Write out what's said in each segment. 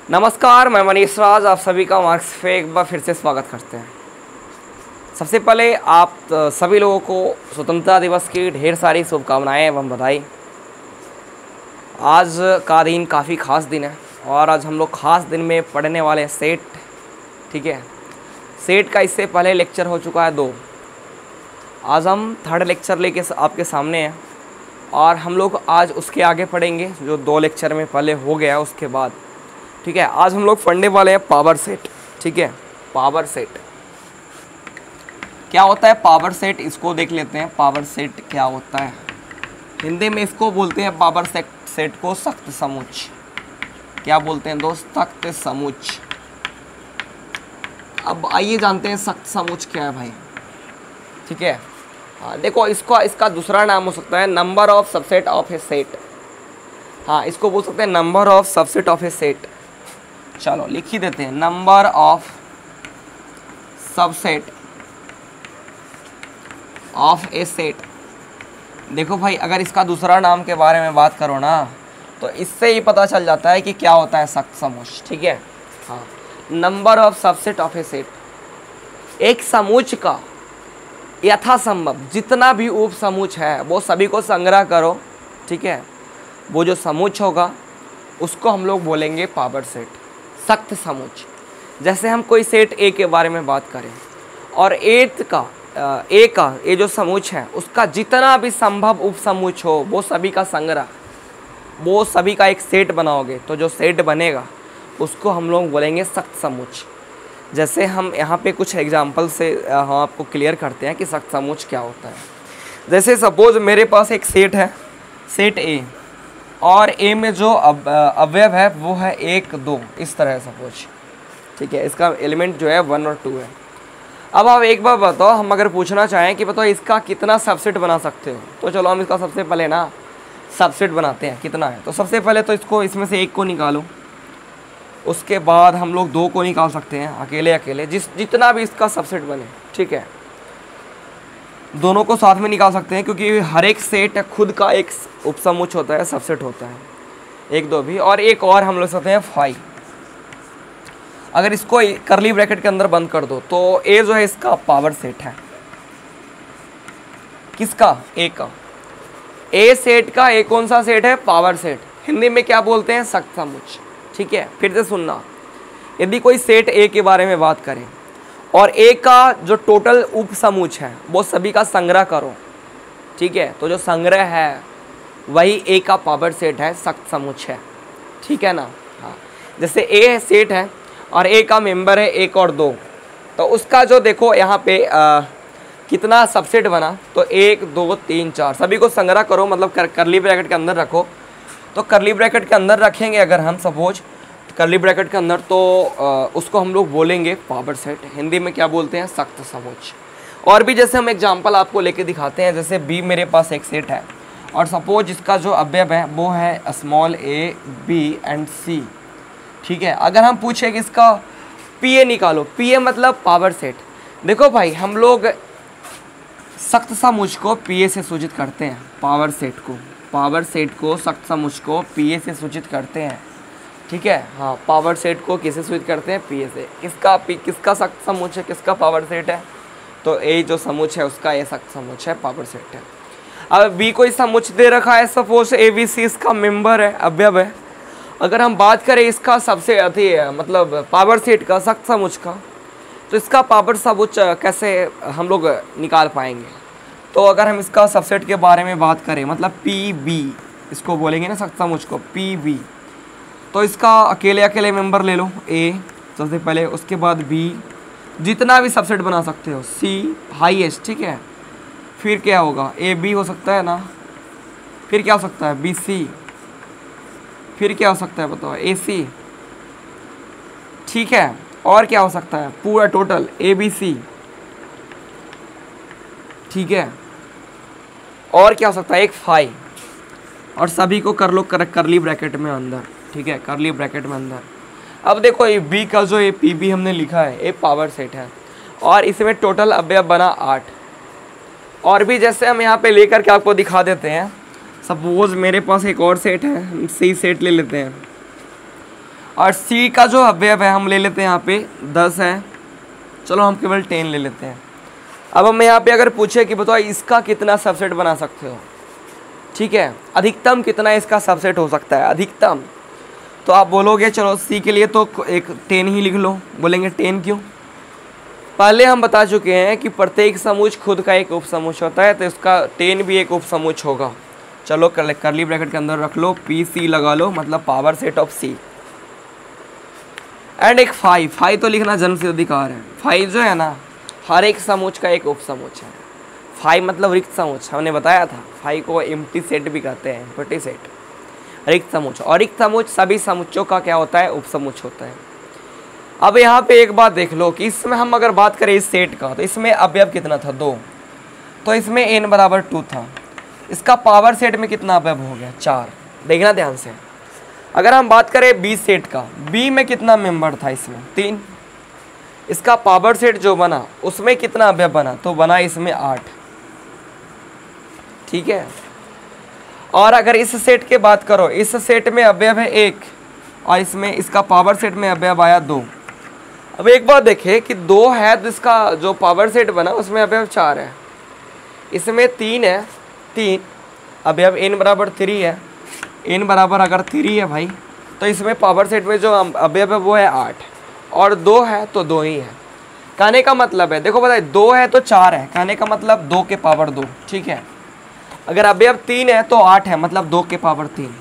नमस्कार, मैं मनीष राज आप सभी का मार्क्स पे एक बार फिर से स्वागत करते हैं। सबसे पहले आप सभी लोगों को स्वतंत्रता दिवस की ढेर सारी शुभकामनाएं एवं बधाई। आज का दिन काफ़ी ख़ास दिन है और आज हम लोग ख़ास दिन में पढ़ने वाले हैं सेट। ठीक है, सेट का इससे पहले लेक्चर हो चुका है 2। आज हम थर्ड लेक्चर लेके आपके सामने हैं और हम लोग आज उसके आगे पढ़ेंगे जो 2 लेक्चर में पहले हो गया उसके बाद। ठीक है, आज हम लोग पढ़ने वाले हैं पावर सेट। ठीक है, पावर सेट क्या होता है? पावर सेट इसको देख लेते हैं। पावर सेट क्या होता है? हिंदी में इसको बोलते हैं पावर सेट को सख्त समुच्च। क्या बोलते हैं दोस्त? सख्त समुच्च। अब आइए जानते हैं सख्त समुच्च क्या है भाई। ठीक है, देखो इसका दूसरा नाम हो सकता है number of subset of A set. हाँ, इसको बोल सकते हैं number of subset of A set. चलो लिख ही देते हैं, number of subset of A set. देखो भाई, अगर इसका दूसरा नाम के बारे में बात करो ना तो इससे ही पता चल जाता है कि क्या होता है सख्त समुच्च। ठीक है, हाँ, number of subset of A set. एक समुच्च का यथासंभव जितना भी उप समुच्च है वो सभी को संग्रह करो। ठीक है, वो जो समुच्च होगा उसको हम लोग बोलेंगे पावर सेट, सख्त समुच्च। जैसे हम कोई सेट ए के बारे में बात करें और ए का ये जो समुच्च है उसका जितना भी संभव उप समुच्च हो वो सभी का संग्रह, वो सभी का एक सेट बनाओगे तो जो सेट बनेगा उसको हम लोग बोलेंगे सख्त समुच्च। जैसे हम यहाँ पे कुछ एग्जाम्पल से हम आपको क्लियर करते हैं कि सख्त समुच्च क्या होता है। जैसे सपोज मेरे पास एक सेट है, सेट ए, और ए में जो अवयव है वो है 1 2 इस तरह है सपोज। ठीक है, इसका एलिमेंट जो है 1 और 2 है। अब आप एक बार बताओ, हम अगर पूछना चाहें कि बताओ इसका कितना सबसेट बना सकते हो, तो चलो हम इसका सबसे पहले ना सबसेट बनाते हैं कितना है। तो सबसे पहले तो इसमें से 1 को निकालो, उसके बाद हम लोग 2 को निकाल सकते हैं अकेले अकेले, जितना भी इसका सबसेट बने। ठीक है, दोनों को साथ में निकाल सकते हैं क्योंकि हर एक सेट खुद का एक उपसमुच्च होता है, सबसेट होता है, 1 2 भी। और एक और हम लोग सकते हैं 5। अगर इसको करली ब्रैकेट के अंदर बंद कर दो तो ए जो है इसका पावर सेट है। किसका? ए का। ए सेट का ए कौन सा सेट है? Power set. हिंदी में क्या बोलते हैं? सख्त समुच्च। ठीक है, फिर से सुनना, यदि कोई सेट ए के बारे में बात करें और ए का जो टोटल उप समुच्च है वो सभी का संग्रह करो। ठीक है, तो जो संग्रह है वही ए का पावर सेट है, सख्त समुच्च है। ठीक है ना? हाँ, जैसे ए सेट है और ए का मेंबर है 1 और 2, तो उसका जो देखो यहाँ पे कितना सबसेट बना, तो 1 2 3 4 सभी को संग्रह करो, मतलब करली ब्रैकेट के अंदर रखो। तो करली ब्रैकेट के अंदर रखेंगे अगर हम सपोज करली ब्रैकेट के अंदर, तो उसको हम लोग बोलेंगे पावर सेट। हिंदी में क्या बोलते हैं? सख्त समुच्च। और भी जैसे हम एग्जांपल आपको लेके दिखाते हैं, जैसे बी मेरे पास एक सेट है और सपोज इसका जो अवयव है वो है small a b and c। ठीक है, अगर हम पूछे कि इसका पी ए निकालो, पी ए मतलब पावर सेट। देखो भाई, हम लोग सख्त समुच्च को पी ए से सूचित करते हैं, पावर सेट को सख्त समुच्च को पी ए से सूचित करते हैं। ठीक है, हाँ, पावर सेट को किससे सूचित करते हैं? पी ए से। किसका सख्त समुच्च है, किसका पावर सेट है? तो ए जो समुच्च है उसका ये सख्त समुच्च है, पावर सेट है। अब बी को समुच्च दे रखा है, सपोज ए बी सी इसका मेंबर है, अवयव है। अगर हम बात करें इसका सबसे मतलब पावर सेट का, सख्त समुच्च का, तो इसका पावर समुच्च कैसे हम लोग निकाल पाएंगे? तो अगर हम इसका सबसेट के बारे में बात करें, मतलब पी बी इसको बोलेंगे ना सख्त समुच्च को, पी बी, तो इसका अकेले अकेले मेंबर ले लो, ए सबसे पहले, उसके बाद बी, जितना भी सबसेट बना सकते हो, सी हाईएस्ट। ठीक है, फिर क्या होगा? ए बी हो सकता है ना, फिर क्या हो सकता है? बी सी, फिर क्या हो सकता है बताओ? ए सी। ठीक है, और क्या हो सकता है? पूरा टोटल ए बी सी। ठीक है, और क्या हो सकता है? एक 5, और सभी को कर लो करली ब्रैकेट में अंदर। ठीक है, करली ब्रैकेट में अंदर। अब देखो ये बी का जो ये पी बी हमने लिखा है, ये पावर सेट है और इसमें टोटल अवयव बना 8। और भी जैसे हम यहाँ पे लेकर के आपको दिखा देते हैं, सपोज मेरे पास एक और सेट है, सी सेट ले लेते हैं। और C का जो अवयव है हम ले लेते हैं यहाँ पे 10 है, चलो हम केवल 10 ले लेते हैं। अब हम यहाँ पे अगर पूछे कि बताओ इसका कितना सबसेट बना सकते हो, ठीक है, अधिकतम कितना इसका सबसेट हो सकता है अधिकतम, तो आप बोलोगे चलो C के लिए तो एक 10 ही लिख लो। बोलेंगे 10 क्यों? पहले हम बता चुके हैं कि प्रत्येक समूह खुद का एक उपसमूह होता है, तो इसका 10 भी एक उपसमूह होगा। चलो करली ब्रैकेट के अंदर रख लो, PC लगा लो, मतलब power set of C। And एक 5 तो लिखना जन्म से अधिकार है। 5 जो है ना हर एक समूह का एक उपसमूह है। 5 मतलब रिक्त समूह, हमने बताया था 5 को एम्प्टी सेट भी कहते हैं, एम्प्टी सेट, रिक्त समूह। और रिक्त समूह सभी समूहों का क्या होता है? उपसमूह होता है। अब यहाँ पे एक बात देख लो कि इसमें हम अगर बात करें इस सेट का, तो इसमें अवयव कितना था? 2, तो इसमें n बराबर 2 था। इसका पावर सेट में कितना अवयव हो गया? 4। देखना ध्यान से। अगर हम बात करें B सेट का, B में कितना मेंबर था? इसमें 3। इसका पावर सेट जो बना उसमें कितना अवयव बना? तो बना इसमें 8, ठीक है। और अगर इस सेट के बात करो, इस सेट में अवयव है 1 और इसमें इसका पावर सेट में अवयव आया 2। अब एक बात देखें कि 2 है तो इसका जो पावर सेट बना उसमें अवयव 4 है, इसमें 3 है, 3 अवयव n बराबर 3 है। n बराबर अगर 3 है भाई, तो इसमें पावर सेट में जो अवयव है वो है 8 और 2 है तो 2 ही है। कहने का मतलब है, देखो बताइए 2 है तो 4 है, कहने का मतलब 2 के पावर 2, ठीक है। अगर अवयव 3 है तो 8 है, मतलब 2 के पावर 3।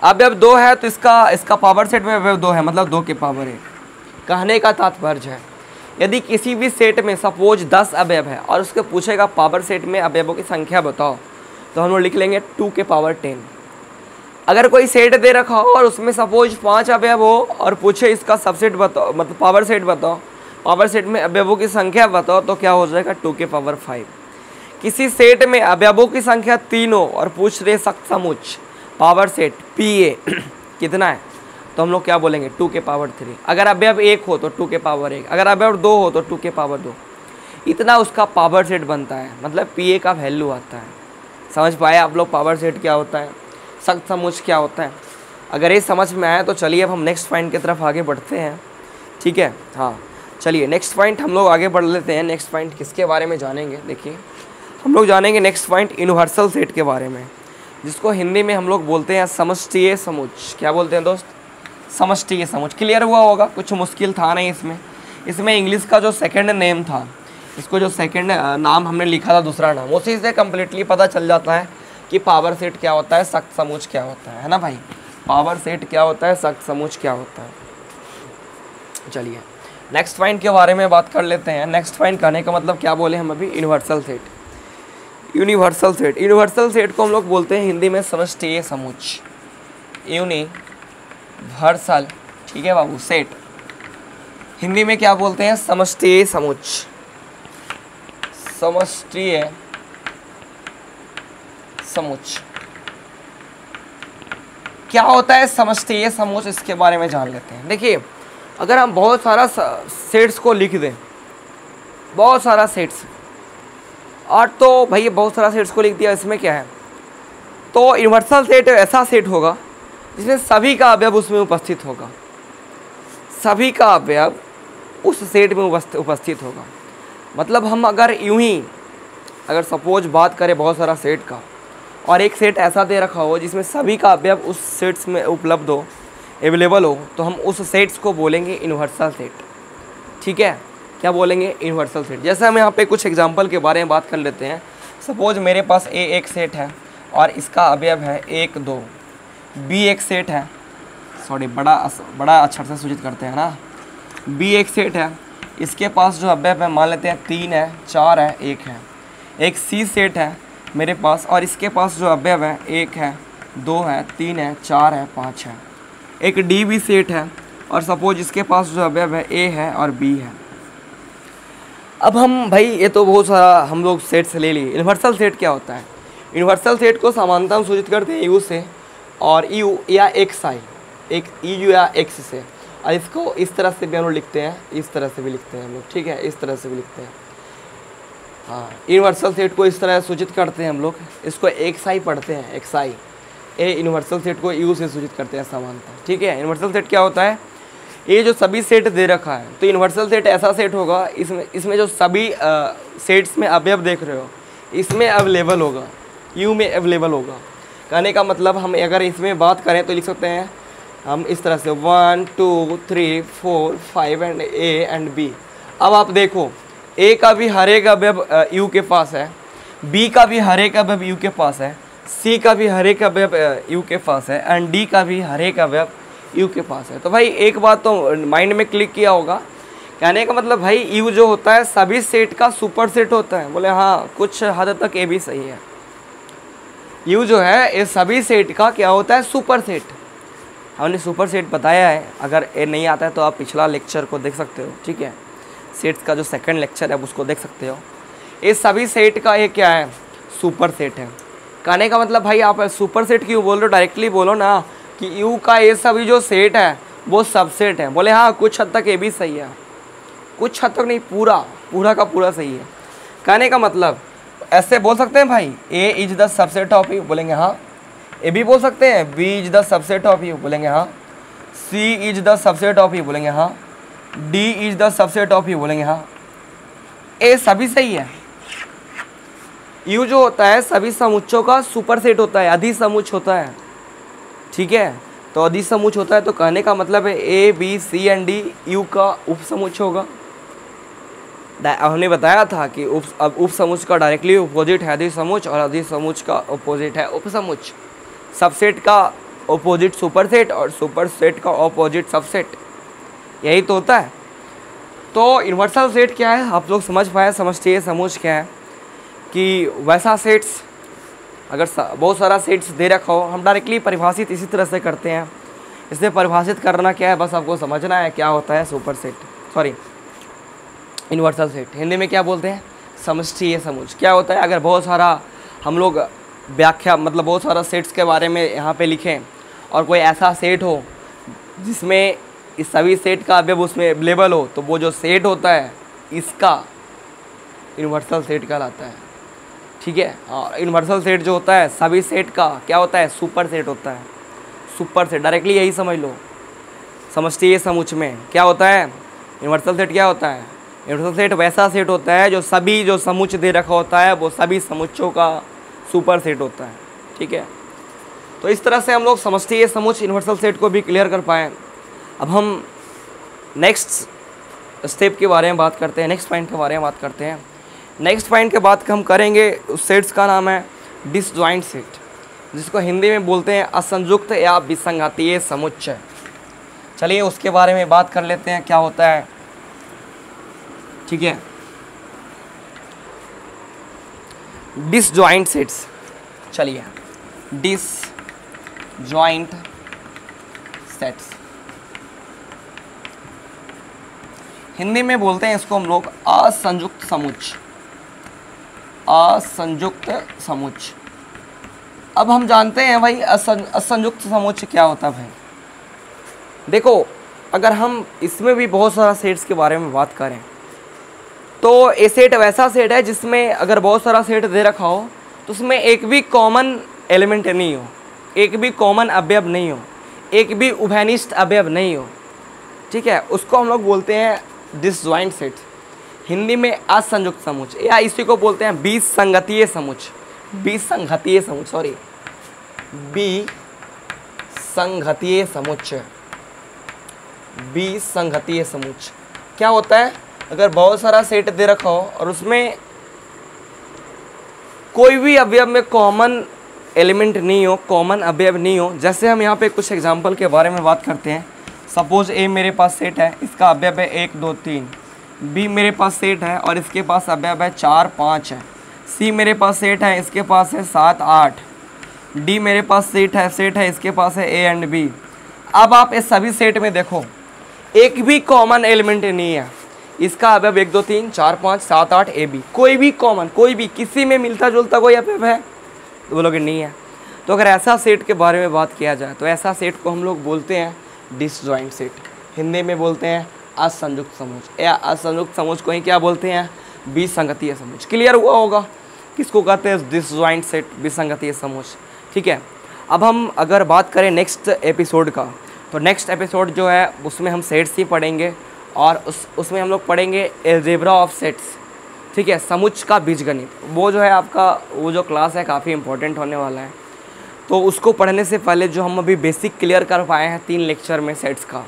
अवयव 2 है तो इसका पावर सेट में अवयव 2 है, मतलब 2 के पावर 1। कहने का तात्पर्य है यदि किसी भी सेट में सपोज 10 अवयव है और उसके पूछेगा पावर सेट में अवयवों की संख्या बताओ, तो हम लोग लिख लेंगे 2 के पावर 10। अगर कोई सेट दे रखा हो और उसमें सपोज 5 अवयव हो और पूछे इसका सबसेट बताओ, मतलब पावर सेट बताओ, पावर सेट में अवयवों की संख्या बताओ, तो क्या हो जाएगा? 2 के पावर 5। किसी सेट में अवयवों की संख्या 3 हो और पूछ रहे सख्त समूह पावर सेट PA कितना है, तो हम लोग क्या बोलेंगे? 2 के पावर 3। अगर अवयव 1 हो तो 2 के पावर 1, अगर अवयव 2 हो तो 2 के पावर 2। इतना उसका पावर सेट बनता है, मतलब PA का वैल्यू आता है। समझ पाए आप लोग पावर सेट क्या होता है, सख्त समूह क्या होता है? अगर ये समझ में आया तो चलिए अब हम नेक्स्ट पॉइंट की तरफ आगे बढ़ते हैं, ठीक है। हाँ चलिए नेक्स्ट पॉइंट हम लोग आगे बढ़ लेते हैं। नेक्स्ट पॉइंट किसके बारे में जानेंगे? देखिए हम लोग जानेंगे नेक्स्ट पॉइंट यूनिवर्सल सेट के बारे में, जिसको हिंदी में हम लोग बोलते हैं समष्टीय समूह। क्या बोलते हैं दोस्त? समष्टीय समूह। क्लियर हुआ होगा, कुछ मुश्किल था नहीं इसमें। इसमें इंग्लिश का जो सेकंड नेम था, इसको जो सेकंड नाम हमने लिखा था, दूसरा नाम, उसी से कम्प्लीटली पता चल जाता है कि पावर सेट क्या होता है, सख्त समूह क्या होता है ना भाई? पावर सेट क्या होता है, सख्त समूह क्या होता है। चलिए नेक्स्ट पॉइंट के बारे में बात कर लेते हैं। नेक्स्ट पॉइंट कहने का मतलब क्या बोले हम अभी? Universal set. Universal set, universal set को हम लोग बोलते हैं हिंदी में समष्टीय समूह। यूनिवर्सल, ठीक है बाबू, सेट हिंदी में क्या बोलते हैं? समष्टीय समूह। समष्टीय समूह क्या होता है? समष्टीय समूह, इसके बारे में जान लेते हैं। देखिए अगर हम बहुत सारा सेट्स को लिख दें, बहुत सारा सेट्स, और तो भाई बहुत सारा सेट्स को लिख दिया, इसमें क्या है? तो यूनिवर्सल सेट ऐसा सेट होगा जिसमें सभी का अवयव उसमें उपस्थित होगा, सभी का अवयव उस सेट में उपस्थित होगा। मतलब हम अगर यूं ही अगर सपोज बात करें बहुत सारा सेट का, और एक सेट ऐसा दे रखा हो जिसमें सभी का अवयव उस सेट्स में उपलब्ध हो, अवेलेबल हो, तो हम उस सेट्स को बोलेंगे यूनिवर्सल सेट, ठीक है। क्या बोलेंगे? Universal set. जैसे हम यहाँ पे कुछ एग्जांपल के बारे में बात कर लेते हैं। सपोज मेरे पास A एक सेट है और इसका अवयव है 1 2, B एक सेट है, सॉरी बड़ा अक्षर से सूचित करते हैं ना, B एक सेट है, इसके पास जो अवयव है मान लेते हैं 3 है, 4 है, 1 है। एक C सेट है मेरे पास और इसके पास जो अवयव है 1 है, 2 है, 3 है, 4 है, 5 है। एक D भी सेट है और सपोज इसके पास जो अवयव है A है और B है। अब हम भाई ये तो बहुत सारा हम लोग सेट्स ले लिए। यूनिवर्सल सेट क्या होता है? यूनिवर्सल सेट को समानता हम सूचित करते हैं U से, और U या XI, एक EU या X से, और इसको इस तरह से भी हम लोग लिखते हैं, इस तरह से भी लिखते हैं हम लोग, ठीक है, इस तरह से भी लिखते हैं। हाँ यूनिवर्सल सेट को इस तरह सूचित करते हैं हम लोग, इसको XI पढ़ते हैं, XI ए यूनिवर्सल सेट को यू से सूचित करते हैं समानता, ठीक है। यूनिवर्सल सेट क्या होता है, ये जो सभी सेट दे रखा है तो यूनिवर्सल सेट ऐसा सेट होगा इसमें जो सभी सेट्स में अवयव देख रहे हो इसमें अवेलेबल होगा, यू में अवेलेबल होगा। कहने का मतलब हम अगर इसमें बात करें तो लिख सकते हैं हम इस तरह से 1 2 3 4 5 एंड ए एंड बी। अब आप देखो ए का भी हर एक अवयव यू के पास है, बी का भी हर एक अवयव यू के पास है, सी का भी हर एक अवयव यू के पास है एंड डी का भी हर एक अवयव यू के पास है। तो भाई एक बात तो माइंड में क्लिक किया होगा, कहने का मतलब भाई यू जो होता है सभी सेट का सुपर सेट होता है। बोले हाँ, कुछ हद तक ये भी सही है। यू जो है ये सभी सेट का क्या होता है, सुपर सेट। हमने सुपर सेट बताया है, अगर ये नहीं आता है तो आप पिछला लेक्चर को देख सकते हो, ठीक है। सेट्स का जो सेकंड लेक्चर है उसको देख सकते हो। ये सभी सेट का ये क्या है, सुपर सेट है। कहने का मतलब भाई आप सुपर सेट क्यों बोल रहे हो, डायरेक्टली बोलो ना कि यू का ये सभी जो सेट है वो सबसेट है। बोले हाँ, कुछ हद तक ये भी सही है, कुछ हद तक नहीं, पूरा का पूरा सही है। कहने का मतलब ऐसे बोल सकते हैं भाई A is the subset of U, बोलेंगे हाँ। ए भी बोल सकते हैं B is the subset of U, बोलेंगे हाँ। C is the subset of U, बोलेंगे हाँ। D is the subset of U, बोलेंगे हाँ। ए सभी सही है। यू जो होता है सभी समुच्चों का सुपर सेट होता है, अधिसमुच्च होता है, ठीक है। तो अधिसमुच्च होता है तो कहने का मतलब है A B C and D U का उपसमुच्च होगा। हमने बताया था कि उपसमुच्च का डायरेक्टली अपोजिट है अधिसमुच्च और अधिसमुच्च का अपोजिट है उपसमुच्च। सबसेट का अपोजिट सुपर सेट और सुपर सेट का अपोजिट सबसेट, यही तो होता है। तो यूनिवर्सल सेट क्या है आप लोग समझ पाए, समझते समुच्च क्या है कि वैसा सेट्स अगर बहुत सारा सेट्स दे रखा हो, हम डायरेक्टली परिभाषित इसी तरह से करते हैं। इसे परिभाषित करना क्या है, बस आपको समझना है क्या होता है super set, sorry universal set. Hindi में क्या बोलते हैं, समष्टीय समुच्चय। क्या होता है, अगर बहुत सारा हम लोग व्याख्या मतलब बहुत सारा सेट्स के बारे में यहाँ पे लिखें और कोई ऐसा सेट हो जिसमें इस सभी सेट का अवयव उसमें अवेलेबल हो, तो वो जो सेट होता है इसका यूनिवर्सल सेट कहलाता है, ठीक है। और यूनिवर्सल सेट जो होता है सभी सेट का क्या होता है, सुपर सेट होता है। सुपर सेट डायरेक्टली यही समझ लो, समष्टीय समुच्चय में क्या होता है, यूनिवर्सल सेट क्या होता है, यूनिवर्सल सेट वैसा सेट होता है जो सभी जो समुच्चय दे रखा होता है वो सभी समुच्चयों का सुपर सेट होता है, ठीक है। तो इस तरह से हम लोग समष्टीय समुच्चय यूनिवर्सल सेट को भी क्लियर कर पाएँ। अब हम नेक्स्ट स्टेप के बारे में बात करते हैं, नेक्स्ट पॉइंट के बारे में बात करते हैं। नेक्स्ट पॉइंट के बाद हम करेंगे उस सेट्स का नाम है डिसजॉइंट सेट, जिसको हिंदी में बोलते हैं असंयुक्त या विसंघातीय समुच्चय। चलिए उसके बारे में बात कर लेते हैं क्या होता है, ठीक है। डिसजॉइंट सेट्स, चलिए डिसजॉइंट सेट्स हिंदी में बोलते हैं इसको हम लोग असंयुक्त समुच्चय, असंयुक्त समुच्चय। अब हम जानते हैं भाई असंयुक्त समुच्चय क्या होता है। भाई देखो, अगर हम इसमें भी बहुत सारा सेट्स के बारे में बात करें तो ये सेट वैसा सेट है जिसमें अगर बहुत सारा सेट दे रखा हो तो उसमें एक भी कॉमन एलिमेंट नहीं हो, एक भी कॉमन अवयव नहीं हो, एक भी उभयनिष्ठ अवयव नहीं हो, ठीक है। उसको हम लोग बोलते हैं डिसजॉइंट सेट, हिंदी में असंयुक्त समुच्चय, या इसी को बोलते हैं विसंगतीय समुच्चय, विसंगतीय समुच्चय, सॉरी विसंगतीय समुच्चय। विसंगतीय समुच्चय क्या होता है, अगर बहुत सारा सेट दे रखा हो और उसमें कोई भी अवयव में कॉमन एलिमेंट नहीं हो, कॉमन अवयव नहीं हो। जैसे हम यहाँ पे कुछ एग्जांपल के बारे में बात करते हैं। सपोज ए मेरे पास सेट है, इसका अवयव है 1 2 3। बी मेरे पास सेट है और इसके पास अवयव है 4 5 है। सी मेरे पास सेट है, इसके पास है 7 8। डी मेरे पास सेट है इसके पास है ए एंड बी। अब आप इस सभी सेट में देखो एक भी कॉमन एलिमेंट नहीं है, इसका अवयव 1 2 3 4 5 7 8 ए बी, कोई भी कॉमन, कोई भी किसी में मिलता जुलता कोई अवयव है तो बोलोगे नहीं है। तो अगर ऐसा सेट के बारे में बात किया जाए तो ऐसा सेट को हम लोग बोलते हैं डिसजॉइंट सेट, हिंदी में बोलते हैं असंयुक्त समुच्चय, या असंयुक्त समुच्चय को ही क्या बोलते हैं, विसंगतीय समुच्चय। क्लियर हुआ होगा किसको कहते हैं डिसजॉइंट सेट, विसंगतीय समुच्चय, ठीक है। अब हम अगर बात करें नेक्स्ट एपिसोड का, तो नेक्स्ट एपिसोड जो है उसमें हम सेट्स ही पढ़ेंगे और उसमें हम लोग पढ़ेंगे एल्जेब्रा ऑफ सेट्स, ठीक है, समुच्च का बीजगणित। वो जो है आपका वो जो क्लास है काफ़ी इंपॉर्टेंट होने वाला है। तो उसको पढ़ने से पहले जो हम अभी बेसिक क्लियर कर पाए हैं 3 लेक्चर में सेट्स का,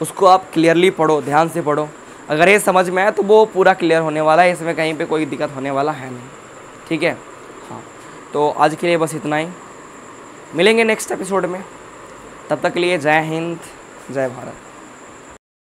उसको आप क्लियरली पढ़ो, ध्यान से पढ़ो। अगर ये समझ में आए तो वो पूरा क्लियर होने वाला है, इसमें कहीं पे कोई दिक्कत होने वाला है नहीं, ठीक है। हाँ, तो आज के लिए बस इतना ही, मिलेंगे नेक्स्ट एपिसोड में। तब तक के लिए जय हिंद, जय भारत।